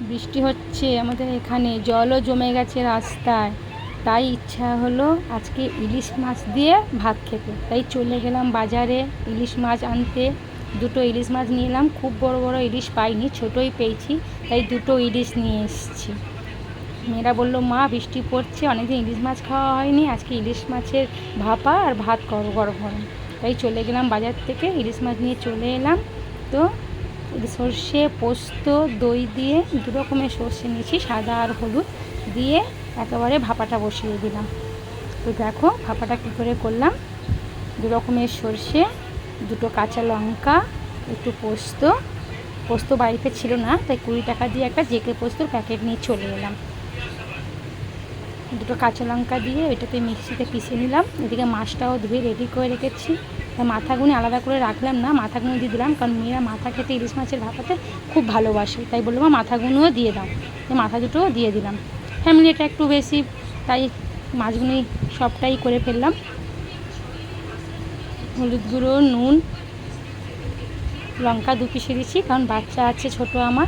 বৃষ্টি হচ্ছে আমাদের এখানে, জলও জমে গেছে রাস্তায়। তাই ইচ্ছা হলো আজকে ইলিশ মাছ দিয়ে ভাত খেতে, তাই চলে গেলাম বাজারে ইলিশ মাছ আনতে। দুটো ইলিশ মাছ নিয়ে এলাম। খুব বড় বড় ইলিশ পাইনি, ছোটোই পেয়েছি, তাই দুটো ইলিশ নিয়ে এসেছি। মেয়েরা বললো, মা বৃষ্টি পড়ছে, অনেকদিন ইলিশ মাছ খাওয়া হয়নি, আজকে ইলিশ মাছের ভাপা আর ভাত করো গরম গরম। তাই চলে গেলাম বাজার থেকে, ইলিশ মাছ নিয়ে চলে এলাম। তো সর্ষে, পোস্ত, দই দিয়ে দু রকমের সর্ষে নিয়েছি, সাদা আর হলুদ দিয়ে একেবারে ভাপাটা বসিয়ে দিলাম। তো দেখো ভাপাটা কী করে করলাম। দু রকমের সর্ষে, দুটো কাঁচা লঙ্কা, একটু পোস্ত বাড়িতে ছিল না, তাই 20 টাকা দিয়ে একটা জেকে পোস্তর প্যাকেট নিয়ে চলে এলাম। দুটো কাঁচা লঙ্কা দিয়ে ওইটাতে মিক্সিতে পিষে নিলাম। এদিকে মাছটাও ধুয়ে রেডি করে রেখেছি। মাথাগুনি আলাদা করে রাখলাম না, মাথাগুলো দিয়ে দিলাম, কারণ মেয়েরা মাথা খেতে ইলিশ মাছের ভাপাতে খুব ভালোবাসে, তাই বললাম মাথাগুলোও দিয়ে দাও। মাথা দুটোও দিয়ে দিলাম। ফ্যামিলি এটা একটু বেশি, তাই মাছগুলি সবটাই করে ফেললাম। হলুদ গুঁড়ো, নুন, লঙ্কা 2 পিসে দিচ্ছি, কারণ বাচ্চা আছে ছোট আমার,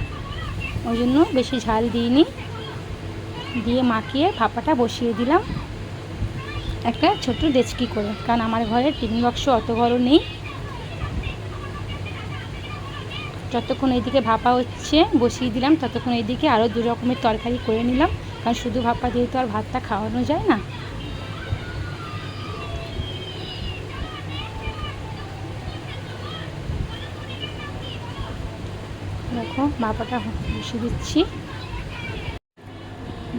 ওই জন্য বেশি ঝাল দিইনি। দিয়ে মাখিয়ে ভাপাটা বসিয়ে দিলাম একটা ছোট ডেচকি করে, কারণ আমার ঘরে টিফিন বাক্স অত বড় নেই। যতক্ষণ এইদিকে ভাপা হচ্ছে বসিয়ে দিলাম, ততক্ষণ এইদিকে আরও 2 রকমের তরকারি করে নিলাম, কারণ শুধু ভাপা দিয়ে তো আর ভাতটা খাওয়ানো যায় না। দেখো ভাপাটা বসিয়ে দিচ্ছি।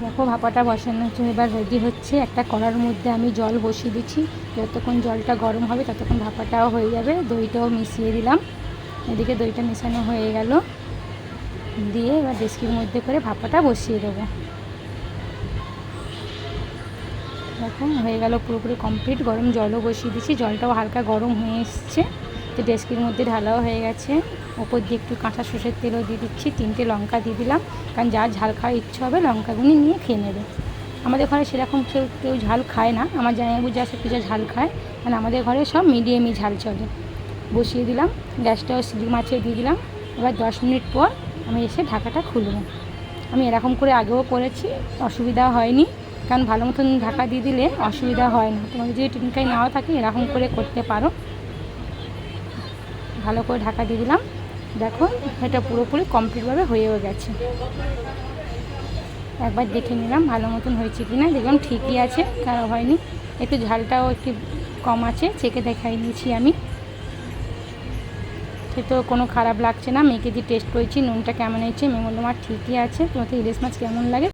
দেখো ভাপাটা বসানোর জন্য এবার রেডি হচ্ছে। একটা কড়ার মধ্যে আমি জল বসিয়ে দিচ্ছি, যতক্ষণ জলটা গরম হবে ততক্ষণ ভাপাটাও হয়ে যাবে। দইটাও মিশিয়ে দিলাম, এদিকে দইটা মেশানো হয়ে গেল। দিয়ে এবার ডেচকির মধ্যে করে ভাপাটা বসিয়ে দেবো। দেখো হয়ে গেল পুরোপুরি কমপ্লিট। গরম জলও বসিয়ে দিচ্ছি, জলটাও হালকা গরম হয়ে এসছে। তো ডেচকির মধ্যে ঢালাও হয়ে গেছে। ওপর দিয়ে একটু কাঁচা সর্ষের তেলও দিয়ে দিচ্ছি, 3টে লঙ্কা দিয়ে দিলাম, কারণ যার ঝাল খাওয়ার ইচ্ছে হবে লঙ্কাগুলি নিয়ে খেয়ে নেবে। আমাদের ঘরে সেরকম কেউ ঝাল খায় না, আমার জামাইবাবু যা একটু যা ঝাল খায়, কারণ আমাদের ঘরে সব মিডিয়ামই ঝাল চলে। বসিয়ে দিলাম, গ্যাসটাও সিলিং মাছিয়ে দিয়ে দিলাম। এবার 10 মিনিট পর আমি এসে ঢাকাটা খুলব। আমি এরকম করে আগেও করেছি, অসুবিধা হয়নি, কারণ ভালো মতন ঢাকা দিয়ে দিলে অসুবিধা হয় না। তোমাদের যদি টিনকাই নাও থাকে এরকম করে করতে পারো। ভালো করে ঢাকা দিয়ে দিলাম। দেখো এটা পুরোপুরি কমপ্লিটভাবে হয়েও গেছে। একবার দেখে নিলাম ভালো মতন হয়েছে কি না, দেখলাম ঠিকই আছে, খারাপ হয়নি। একটু ঝালটাও একটু কম আছে, চেখে দেখাই নিয়েছি আমি, তো কোনো খারাপ লাগছে না। মেয়েকে দিয়ে টেস্ট করেছি নুনটা কেমন হয়েছে, মেয়ে বললো আমার ঠিকই আছে। তোমাকে ইলিশ মাছ কেমন লাগে